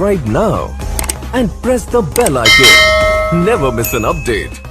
subscribe now and press the bell icon. Never miss an update.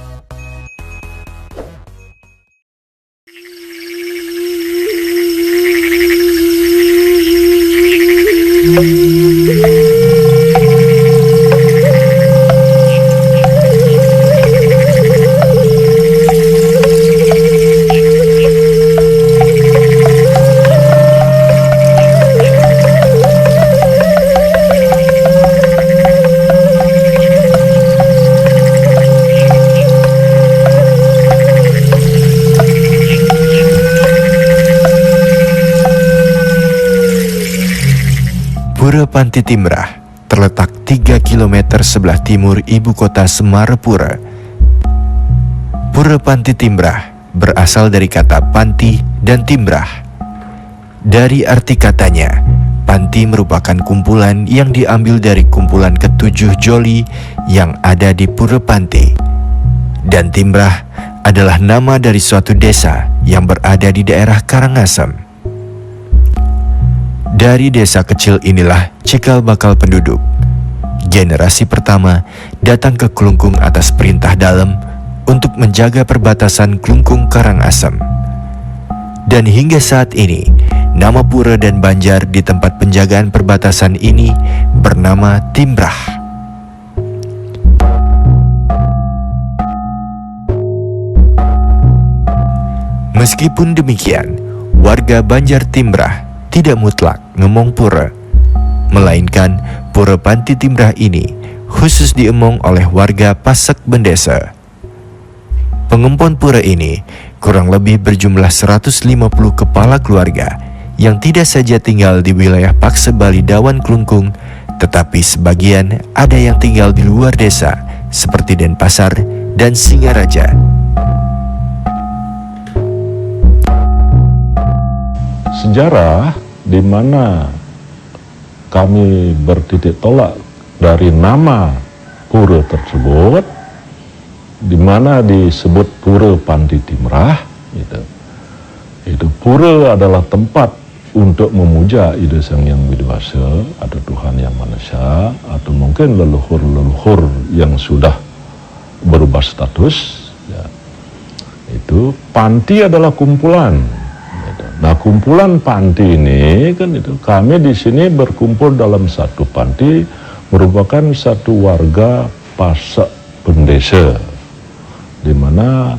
Pura Panti Timbrah terletak 3 km sebelah timur ibu kota Semarapura. Pura Panti Timbrah berasal dari kata panti dan timbrah. Dari arti katanya, panti merupakan kumpulan yang diambil dari kumpulan ketujuh joli yang ada di Pura Panti. Dan timbrah adalah nama dari suatu desa yang berada di daerah Karangasem. Dari desa kecil inilah cikal bakal penduduk. Generasi pertama datang ke Klungkung atas perintah Dalem untuk menjaga perbatasan Klungkung Karangasem. Dan hingga saat ini, nama pura dan banjar di tempat penjagaan perbatasan ini bernama Timbrah. Meskipun demikian, warga Banjar Timbrah tidak mutlak ngemong pura, melainkan Pura Panti Timbrah ini khusus diemong oleh warga Pasek Bendesa. Pengempon pura ini kurang lebih berjumlah 150 kepala keluarga yang tidak saja tinggal di wilayah Paksebali Dawan Klungkung, tetapi sebagian ada yang tinggal di luar desa seperti Denpasar dan Singaraja. Sejarah di mana kami bertitik tolak dari nama pura tersebut, di mana disebut Pura Panti Timbrah, itu pura adalah tempat untuk memuja Ida Sang Yang Widewasa atau Tuhan Yang Maha Esa, atau mungkin leluhur-leluhur yang sudah berubah status. Ya. Itu panti adalah kumpulan. Nah, kumpulan panti ini kan itu kami di sini berkumpul dalam satu panti, merupakan satu warga Pasek Bendesa, di mana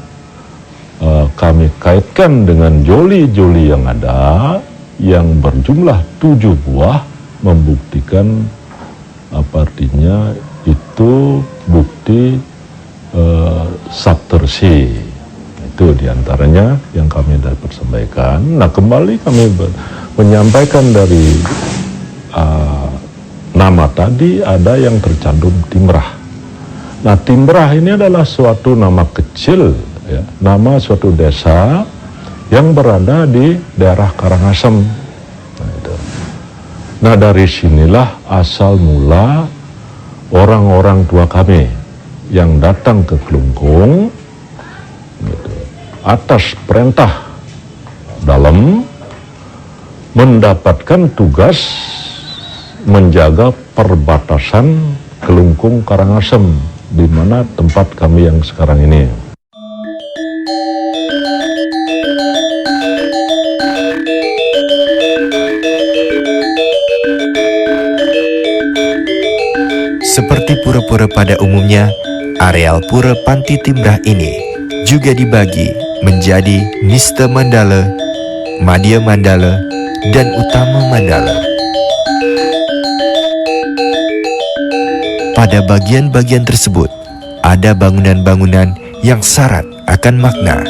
kami kaitkan dengan joli-joli yang ada yang berjumlah 7 buah, membuktikan apa artinya itu bukti saptersi. Itu diantaranya yang kami dapat persembahkan. Nah, kembali kami menyampaikan dari nama tadi ada yang tercantum Timbrah. Nah, Timbrah ini adalah suatu nama kecil, ya, nama suatu desa yang berada di daerah Karangasem. Nah, dari sinilah asal mula orang-orang tua kami yang datang ke Klungkung atas perintah Dalem mendapatkan tugas menjaga perbatasan Klungkung Karangasem, di mana tempat kami yang sekarang ini. Seperti pura-pura pada umumnya, areal Pura Panti Timbrah ini juga dibagi menjadi Nista Mandala, Madya Mandala, dan Utama Mandala. Pada bagian-bagian tersebut, ada bangunan-bangunan yang syarat akan makna.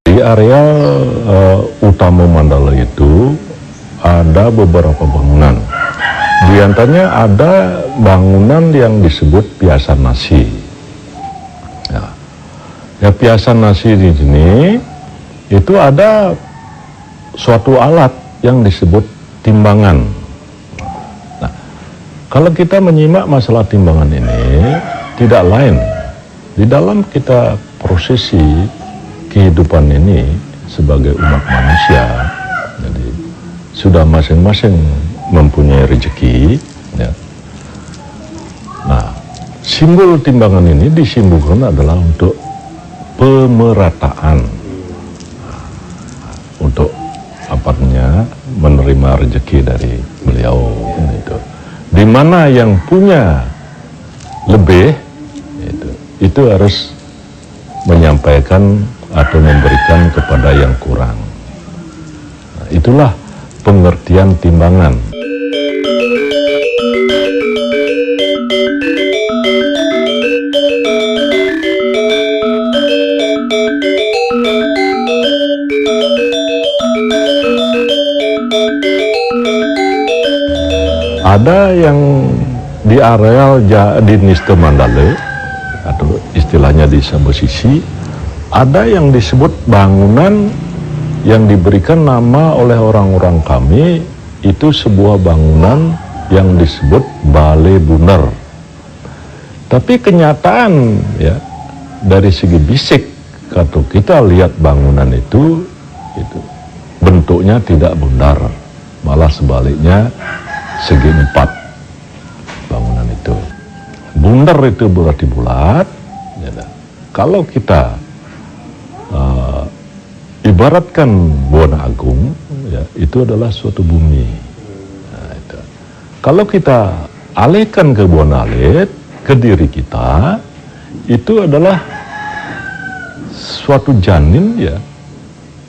Di area Utama Mandala itu ada beberapa bangunan. Di antaranya ada bangunan yang disebut Piasan Nasi. Ya, Piasan Nasi di sini itu ada suatu alat yang disebut timbangan. Nah, kalau kita menyimak masalah timbangan ini, tidak lain di dalam kita prosesi kehidupan ini sebagai umat manusia, jadi sudah masing-masing mempunyai rezeki, ya. Nah, simbol timbangan ini disimbolkan adalah untuk pemerataan, untuk menerima rezeki dari beliau, itu. Di mana yang punya lebih, itu harus menyampaikan atau memberikan kepada yang kurang. Nah, itulah pengertian timbangan. Ada yang di areal di Niste Mandale, atau istilahnya di Sabosisi, ada yang disebut bangunan yang diberikan nama oleh orang-orang kami, itu sebuah bangunan yang disebut Balai Buner. Tapi kenyataan, ya, dari segi fisik, kalau kita lihat bangunan itu bentuknya tidak bundar, malah sebaliknya segi empat bangunan itu. Bundar itu berarti bulat, ya. Kalau kita ibaratkan Buana Agung, ya, itu adalah suatu bumi. Nah, itu. Kalau kita alihkan ke Buana Alit, ke diri kita, itu adalah suatu janin, ya,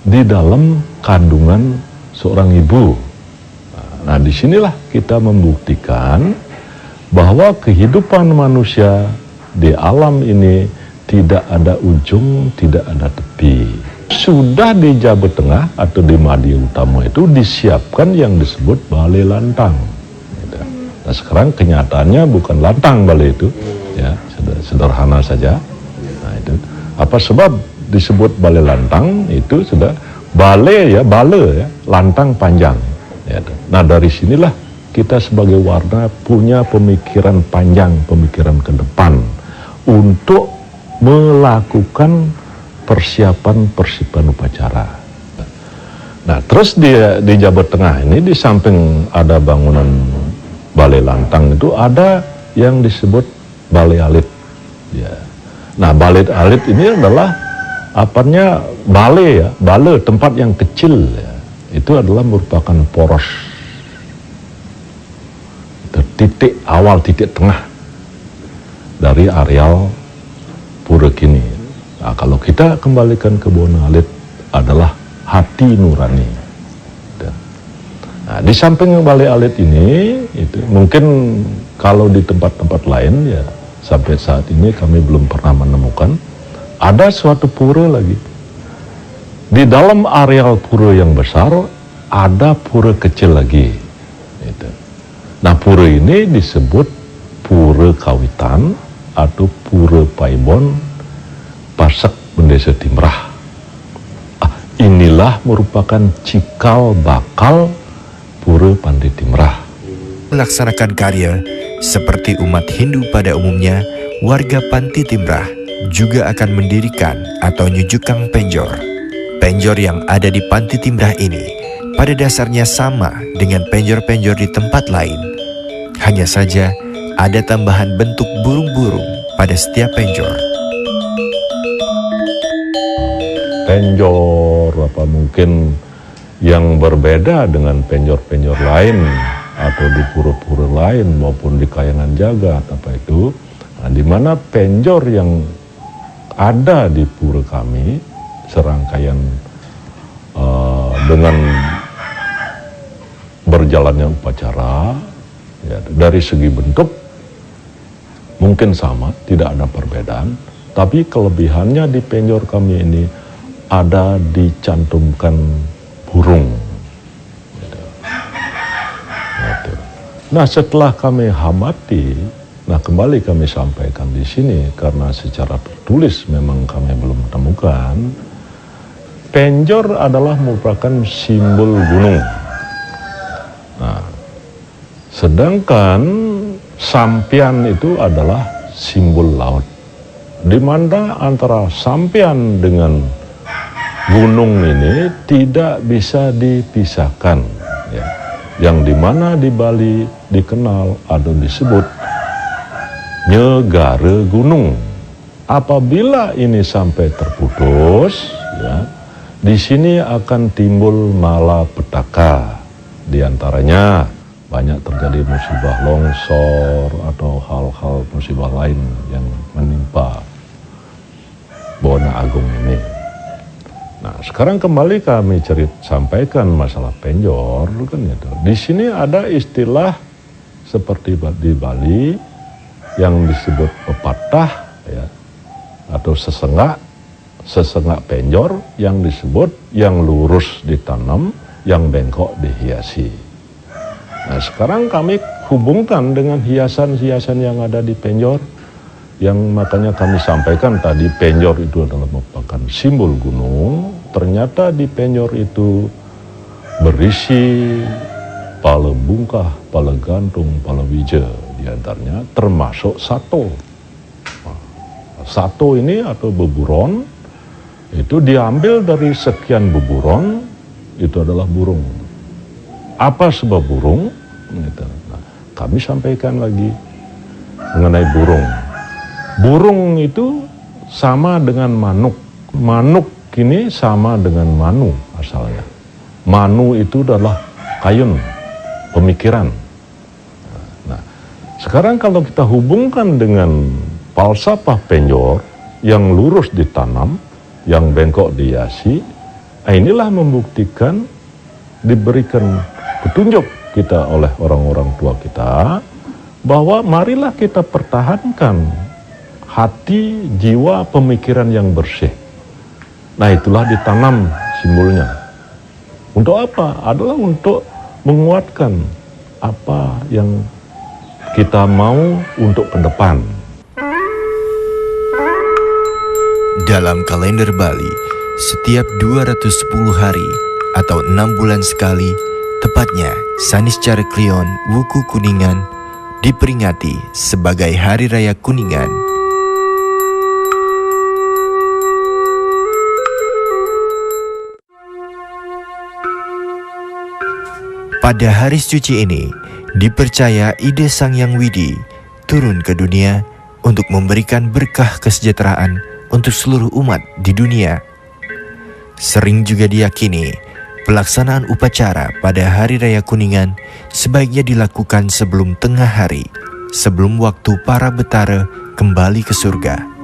di dalam kandungan seorang ibu. Nah, disinilah kita membuktikan bahwa kehidupan manusia di alam ini tidak ada ujung, tidak ada tepi. Sudah di Jawa Tengah atau di Madia Utama itu disiapkan yang disebut balai lantang. Nah, sekarang kenyataannya bukan lantang balai itu, ya, sederhana saja. Nah, itu apa sebab disebut balai lantang? Itu sudah balai, ya, bale, ya, lantang panjang. Ya, nah, dari sinilah kita sebagai warna punya pemikiran panjang, pemikiran ke depan untuk melakukan persiapan upacara. Nah, terus di Jawa Tengah ini, di samping ada bangunan Balai Lantang itu ada yang disebut Balai Alit. Ya. Nah, Balai Alit ini adalah balai, ya, balai tempat yang kecil, ya. Itu adalah merupakan poros, itu titik awal, titik tengah dari areal pura kini. Nah, kalau kita kembalikan ke Buana Alit adalah hati nurani. Nah, di samping Balai Alit ini, itu mungkin kalau di tempat-tempat lain, ya, sampai saat ini kami belum pernah menemukan ada suatu pura lagi. Di dalam areal pura yang besar ada pura kecil lagi. Gitu. Nah, pura ini disebut Pura Kawitan atau Pura Paibon Pasak Bendesa Timrah. Inilah merupakan cikal bakal Pura Pandai Timrah. Melaksanakan karya seperti umat Hindu pada umumnya, warga Panti Timrah juga akan mendirikan atau nyujukang penjor. Penjor yang ada di Panti Timrah ini pada dasarnya sama dengan penjor-penjor di tempat lain. Hanya saja ada tambahan bentuk burung-burung pada setiap penjor. Penjor mungkin yang berbeda dengan penjor-penjor lain atau di pura-pura lain maupun di Kayangan Jagat itu. Nah, di mana penjor yang ada di pura kami serangkaian dengan berjalannya upacara, ya, dari segi bentuk mungkin sama, tidak ada perbedaan, tapi kelebihannya di penjor kami ini ada dicantumkan burung. Nah, setelah kami hamati, nah, kembali kami sampaikan di sini karena secara tertulis memang kami belum temukan. Penjor adalah merupakan simbol gunung. Nah, sedangkan sampian itu adalah simbol laut. Di mana antara sampian dengan gunung ini tidak bisa dipisahkan, ya. Yang dimana di Bali dikenal atau disebut negara gunung. Apabila ini sampai terputus, ya, di sini akan timbul malapetaka. Di antaranya banyak terjadi musibah longsor atau hal-hal musibah lain yang menimpa Bona Agung ini. Nah, sekarang kembali kami sampaikan masalah penjor, kan gitu. Di sini ada istilah seperti di Bali yang disebut pepatah, ya, atau sesengak penjor yang disebut yang lurus ditanam, yang bengkok dihiasi. Nah, sekarang kami hubungkan dengan hiasan-hiasan yang ada di penjor, yang makanya kami sampaikan tadi penjor itu adalah merupakan simbol gunung. Ternyata di penjor itu berisi pala bungkah, pala gantung, pala wija di antaranya, termasuk sato. Sato ini atau beburon itu diambil dari sekian beburon, itu adalah burung. Apa sebab burung? Nah, kami sampaikan lagi mengenai burung. Burung itu sama dengan manuk. Manuk ini sama dengan manu asalnya. Manu itu adalah kayun, pemikiran. Nah, sekarang kalau kita hubungkan dengan falsafah penjor yang lurus ditanam, yang bengkok dihiasi, inilah membuktikan diberikan petunjuk kita oleh orang-orang tua kita bahwa marilah kita pertahankan hati, jiwa, pemikiran yang bersih. Nah, itulah ditanam simbolnya. Untuk apa? Adalah untuk menguatkan apa yang kita mau untuk ke depan. Dalam kalender Bali, setiap 210 hari atau 6 bulan sekali, tepatnya Saniscara Klion Wuku Kuningan, diperingati sebagai Hari Raya Kuningan. Pada hari suci ini, dipercaya ide Sang Hyang Widi turun ke dunia untuk memberikan berkah kesejahteraan untuk seluruh umat di dunia. Sering juga diyakini, pelaksanaan upacara pada Hari Raya Kuningan sebaiknya dilakukan sebelum tengah hari, sebelum waktu para betara kembali ke surga.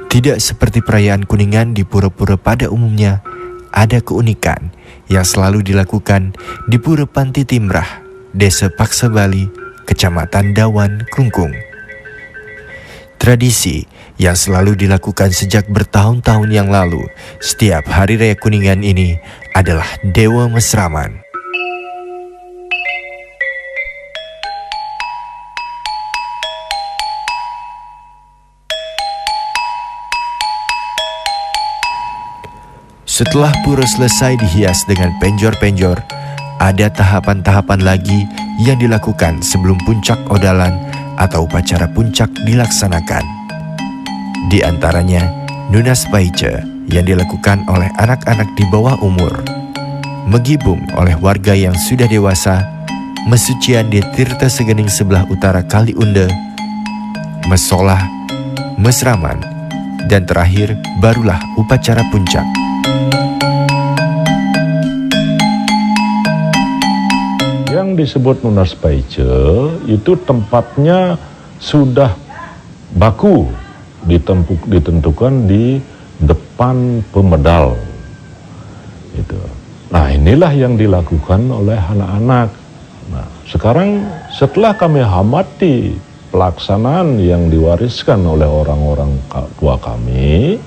Tidak seperti perayaan Kuningan di pura-pura pada umumnya, ada keunikan yang selalu dilakukan di Pura Panti Timrah, Desa Paksa Bali, Kecamatan Dawan, Klungkung. Tradisi yang selalu dilakukan sejak bertahun-tahun yang lalu setiap Hari Raya Kuningan ini adalah Dewa Mesraman. Setelah pura selesai dihias dengan penjor-penjor, ada tahapan-tahapan lagi yang dilakukan sebelum puncak odalan atau upacara puncak dilaksanakan. Di antaranya, Nunas Paice yang dilakukan oleh anak-anak di bawah umur, Megibung oleh warga yang sudah dewasa, Mesucian di Tirta Segening sebelah utara Kali Unde, Mesolah, Mesraman, dan terakhir barulah upacara puncak. Yang disebut Nunas Paice itu tempatnya sudah baku ditentukan di depan pemedal. Itu. Nah, inilah yang dilakukan oleh anak-anak. Nah, sekarang setelah kami amati pelaksanaan yang diwariskan oleh orang-orang tua kami,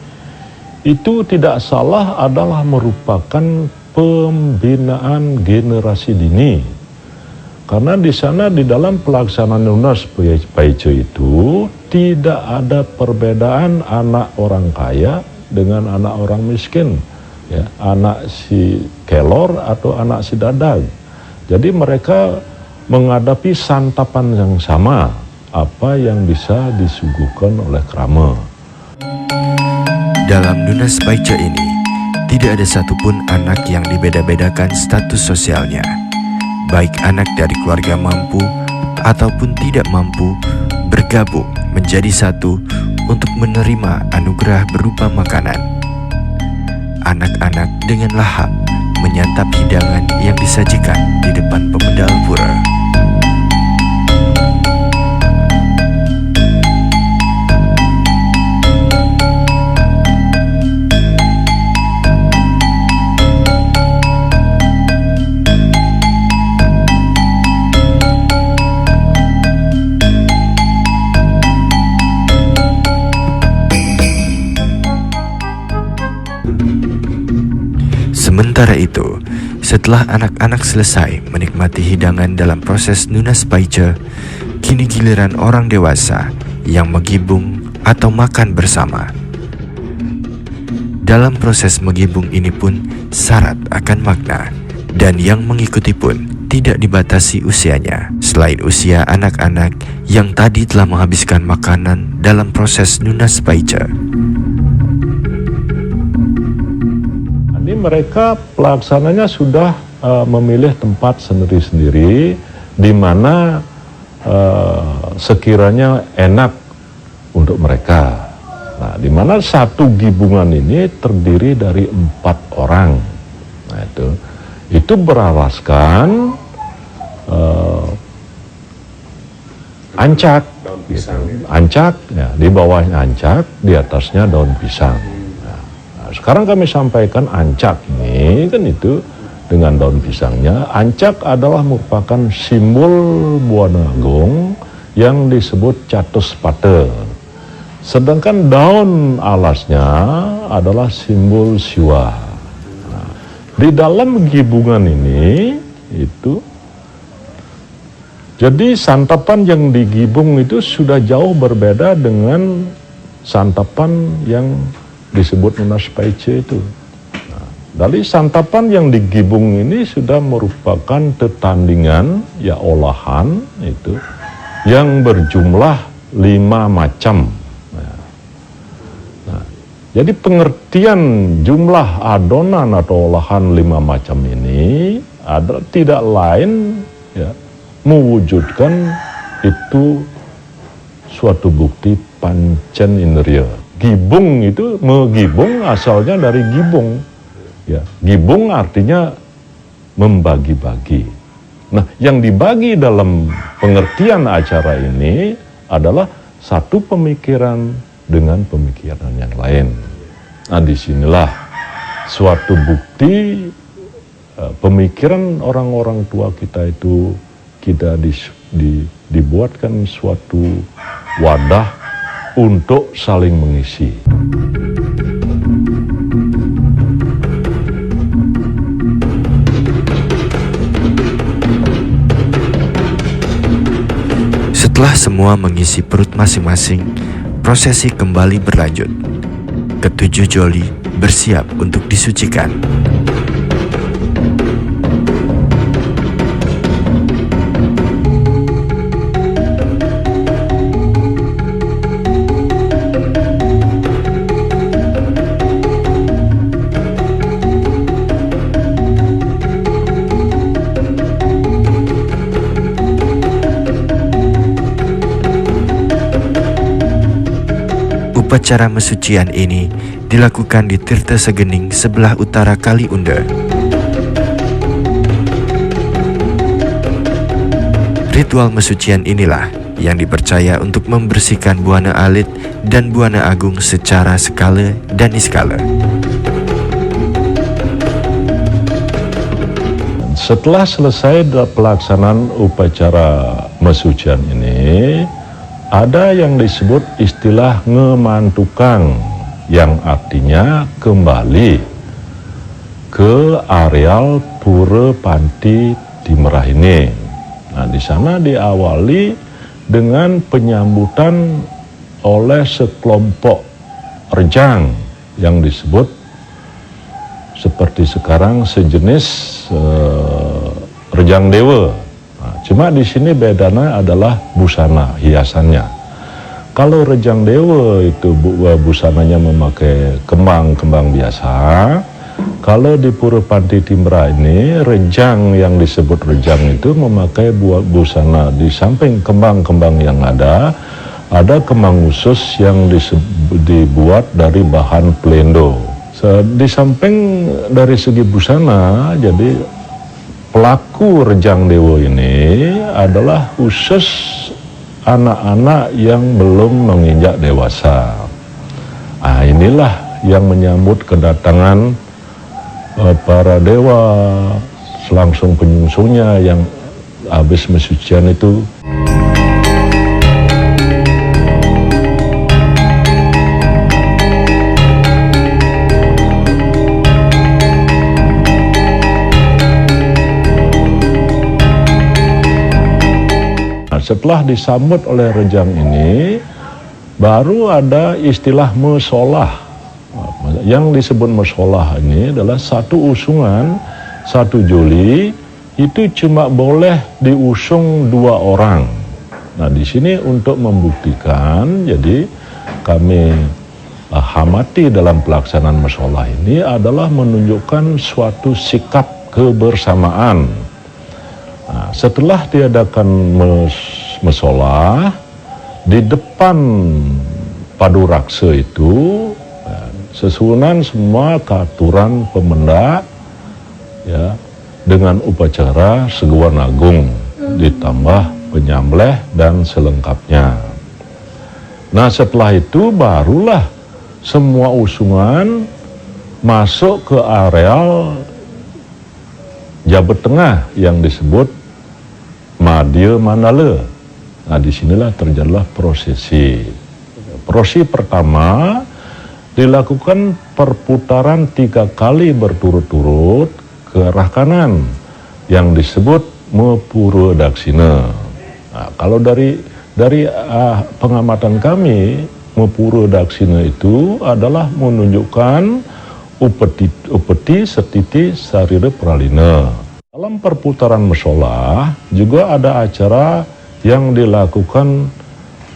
itu tidak salah adalah merupakan pembinaan generasi dini. Karena di sana di dalam pelaksanaan Nunas Paice itu tidak ada perbedaan anak orang kaya dengan anak orang miskin, ya, anak si kelor atau anak si dadag. Jadi mereka menghadapi santapan yang sama, apa yang bisa disuguhkan oleh krama. Dalam Nunas Paica ini, tidak ada satupun anak yang dibeda-bedakan status sosialnya, baik anak dari keluarga mampu ataupun tidak mampu bergabung menjadi satu untuk menerima anugerah berupa makanan. Anak-anak dengan lahap menyantap hidangan yang disajikan di depan pemedal pura. Sementara itu, setelah anak-anak selesai menikmati hidangan dalam proses Nunas Paica, kini giliran orang dewasa yang menggibung atau makan bersama. Dalam proses menggibung ini pun syarat akan makna, dan yang mengikuti pun tidak dibatasi usianya, selain usia anak-anak yang tadi telah menghabiskan makanan dalam proses Nunas Paica. Ini mereka pelaksananya sudah memilih tempat sendiri-sendiri di mana sekiranya enak untuk mereka. Nah, di mana satu gibungan ini terdiri dari 4 orang. Nah, itu beralaskan ancak, ancak, ya, di bawahnya ancak, di atasnya daun pisang. Sekarang kami sampaikan ancak ini kan itu dengan daun pisangnya. Ancak adalah merupakan simbol Buana Agung yang disebut Catus Pate. Sedangkan daun alasnya adalah simbol Siwa. Nah, di dalam gibungan ini itu jadi santapan yang digibung itu sudah jauh berbeda dengan santapan yang disebut Nunas Paica itu. Nah, dari santapan yang digibung ini sudah merupakan tetandingan, ya olahan itu, yang berjumlah 5 macam. Nah, jadi pengertian jumlah adonan atau olahan 5 macam ini adalah tidak lain ya, mewujudkan itu suatu bukti pancen indriya. Gibung itu, megibung asalnya dari gibung. Ya, gibung artinya membagi-bagi. Nah, yang dibagi dalam pengertian acara ini adalah satu pemikiran dengan pemikiran yang lain. Nah, disinilah suatu bukti pemikiran orang-orang tua kita itu kita dibuatkan suatu wadah untuk saling mengisi. Setelah semua mengisi perut masing-masing, prosesi kembali berlanjut. Ketujuh joli bersiap untuk disucikan. Upacara mesucian ini dilakukan di Tirta Segening sebelah utara Kali Unda. Ritual mesucian inilah yang dipercaya untuk membersihkan Buana Alit dan Buana Agung secara skala dan niskala. Setelah selesai pelaksanaan upacara mesucian ini, ada yang disebut istilah ngemantukang, yang artinya kembali ke areal Pura Panti Timrah ini. Nah, di sana diawali dengan penyambutan oleh sekelompok rejang yang disebut seperti sekarang sejenis rejang dewa. Nah, Cuma di sini bedanya adalah busana hiasannya. Kalau Rejang Dewa itu busananya memakai kembang-kembang biasa. Kalau di Pura Panti Timbrah ini, rejang yang disebut rejang itu memakai busana. Di samping kembang-kembang yang ada kembang khusus yang dibuat dari bahan plendo. Di samping dari segi busana, jadi pelaku Rejang Dewa ini adalah khusus anak-anak yang belum menginjak dewasa. Nah, inilah yang menyambut kedatangan para dewa, langsung penyusunya yang habis mensucian itu. Setelah disambut oleh rejang ini, baru ada istilah mesolah. Yang disebut mesolah ini adalah satu usungan, satu joli, itu cuma boleh diusung 2 orang. Nah, di sini untuk membuktikan, jadi kami hamati dalam pelaksanaan mesolah ini adalah menunjukkan suatu sikap kebersamaan. Nah, setelah diadakan mesolah, di depan padu raksa itu sesusunan semua keaturan pemendak ya, dengan upacara seguan agung ditambah penyambleh dan selengkapnya. Nah, setelah itu barulah semua usungan masuk ke areal Jabat Tengah yang disebut Madya Mandala. Nah, disinilah terjadilah prosesi. Prosesi pertama dilakukan perputaran 3 kali berturut-turut ke arah kanan yang disebut Mepura Daksina. Nah, kalau dari pengamatan kami, Mepura Daksina itu adalah menunjukkan upeti setiti sarira pralina. Dalam perputaran mesolah juga ada acara yang dilakukan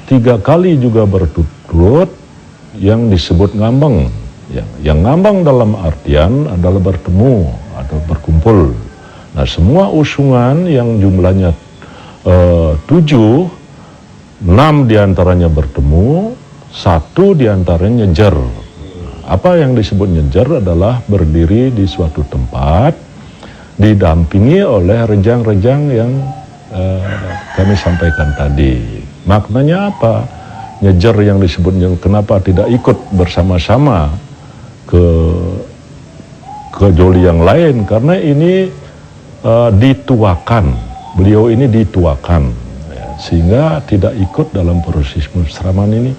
3 kali juga berturut-turut yang disebut ngambang. Yang ngambang dalam artian adalah bertemu atau berkumpul. Nah, semua usungan yang jumlahnya 7, 6 diantaranya bertemu, 1 diantaranya nyejer. Apa yang disebut nyejer adalah berdiri di suatu tempat, didampingi oleh rejang-rejang yang kami sampaikan tadi. Maknanya apa? Nyejer yang disebut nyejer, kenapa tidak ikut bersama-sama ke joli yang lain? Karena ini dituakan, beliau ini dituakan, ya, sehingga tidak ikut dalam proses musraman ini.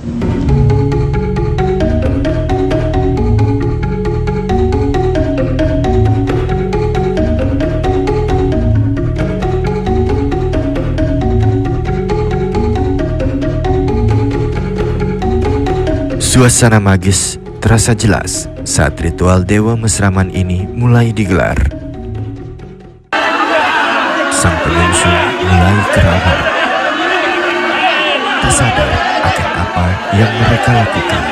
Suasana magis terasa jelas saat ritual Dewa Mesraman ini mulai digelar. Sang penyusun mulai kerabat, tak sadar akan apa yang mereka lakukan.